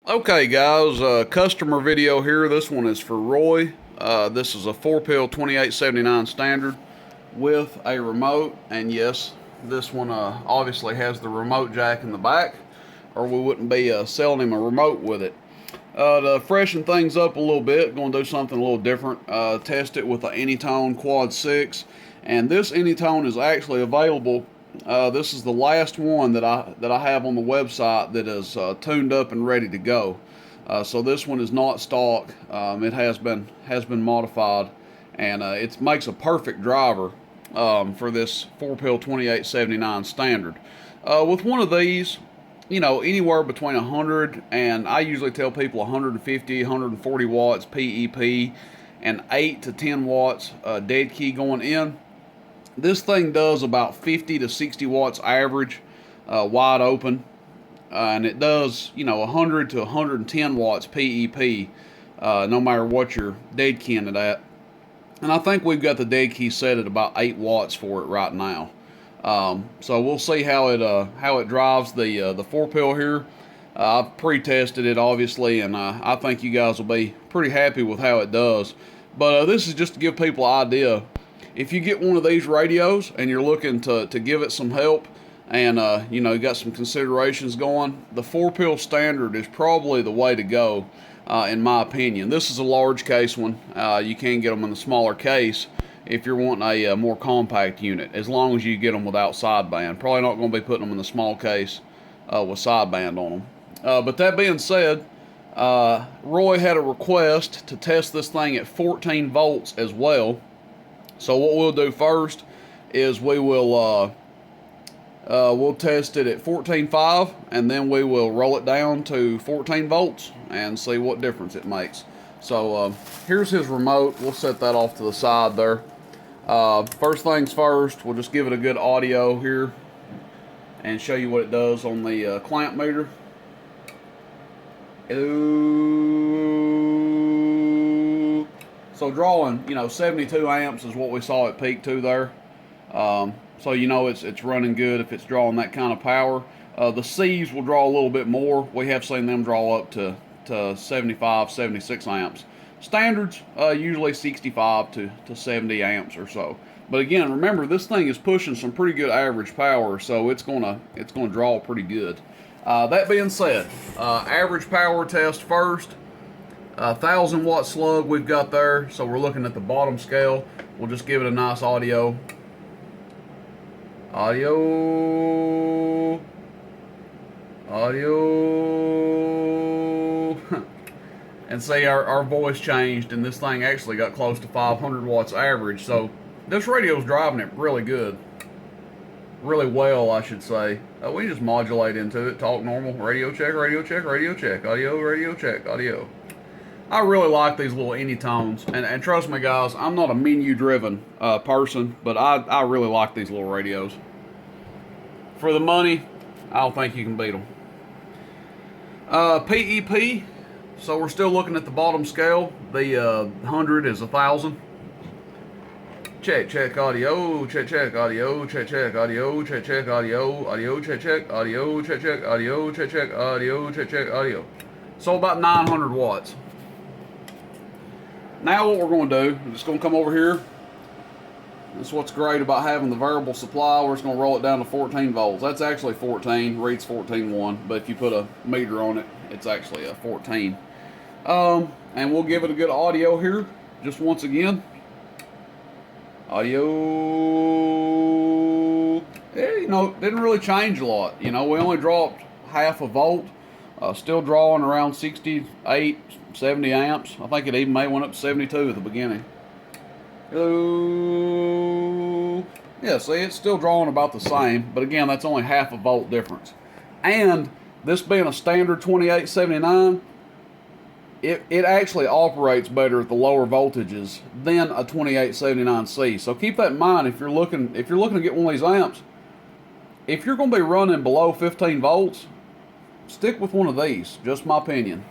Okay guys, customer video here. This one is for Roy. This is a 4-pill 2879 standard with a remote, and yes, this one obviously has the remote jack in the back, or we wouldn't be selling him a remote with it. To freshen things up a little bit, going to do something a little different. Test it with the Anytone Quad 6, and this Anytone is actually available. This is the last one that I have on the website that is tuned up and ready to go. So this one is not stock. It has been modified, and it makes a perfect driver for this 4-pill 2879 standard. With one of these, you know, anywhere between 100 and I usually tell people 150, 140 watts PEP and 8 to 10 watts dead key going in. This thing does about 50 to 60 watts average wide open, and it does, you know, 100 to 110 watts PEP no matter what you're dead keying it at. And I think we've got the dead key set at about 8 watts for it right now. So we'll see how it drives the 4-pill here. I've pre-tested it obviously, and I think you guys will be pretty happy with how it does. But this is just to give people an idea. If you get one of these radios and you're looking to give it some help, and you know, you got some considerations going, the 4-pill standard is probably the way to go, in my opinion. This is a large case one. You can get them in the smaller case if you're wanting a more compact unit, as long as you get them without sideband. Probably not going to be putting them in the small case with sideband on them. But that being said, Roy had a request to test this thing at 14 volts as well. So what we'll do first is we'll test it at 14.5, and then we will roll it down to 14 volts and see what difference it makes. So here's his remote. We'll set that off to the side there. First things first, we'll just give it a good audio here and show you what it does on the clamp meter. So drawing, you know, 72 amps is what we saw at peak 2 there. So you know it's running good if it's drawing that kind of power. The C's will draw a little bit more. We have seen them draw up to 75, 76 amps. Standards usually 65 to 70 amps or so. But again, remember, this thing is pushing some pretty good average power, so it's gonna draw pretty good. That being said, average power test first. 1,000 watt slug we've got there, so we're looking at the bottom scale. We'll just give it a nice audio. Audio. And see, our voice changed, and this thing actually got close to 500 watts average. So this radio's driving it really good. Really well, I should say. We just modulate into it, talk normal, radio check, radio check, radio check, audio, radio check, audio. I really like these little anytones, and trust me guys, I'm not a menu-driven person, but I really like these little radios. For the money, I don't think you can beat them. PEP, so we're still looking at the bottom scale. The 100 is 1,000. Check, check, audio, check, check, audio, check, check, audio, check, check, audio, audio, check, check, audio, check, check, audio, check, check, audio, check, check, audio. So about 900 watts. Now what we're going to do, we're just going to come over here. This is what's great about having the variable supply. We're just going to roll it down to 14 volts. That's actually 14, reads 14.1, but if you put a meter on it, it's actually a 14. And we'll give it a good audio here, just once again. Audio, yeah, you know, didn't really change a lot. You know, we only dropped half a volt. Still drawing around 68, 70 amps. I think it even may went up to 72 at the beginning. Hello. Yeah, see, it's still drawing about the same, but again, that's only half a volt difference. And this being a standard 2879, it actually operates better at the lower voltages than a 2879C. So keep that in mind if you're looking to get one of these amps. If you're going to be running below 15 volts, stick with one of these. Just my opinion.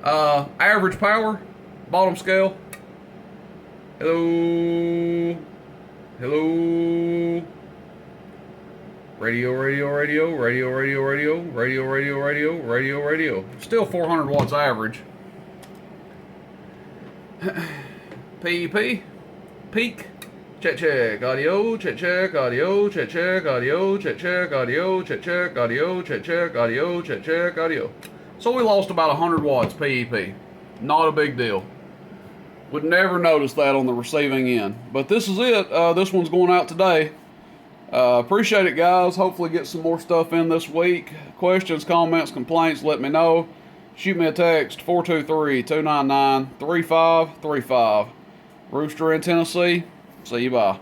Average power, bottom scale. Hello. Hello. Radio, radio, radio, radio, radio, radio, radio, radio, radio, radio, radio. Still 400 watts average. PEP, peak. Check, check, audio, check, check, audio, check, check, audio, check, check, audio, check, check, audio, check, check, audio, check, check, audio. So we lost about 100 watts PEP. Not a big deal. Would never notice that on the receiving end. But this is it. This one's going out today. Appreciate it, guys. Hopefully get some more stuff in this week. Questions, comments, complaints, let me know. Shoot me a text, 423-299-3535. Rooster in Tennessee. See you, bye.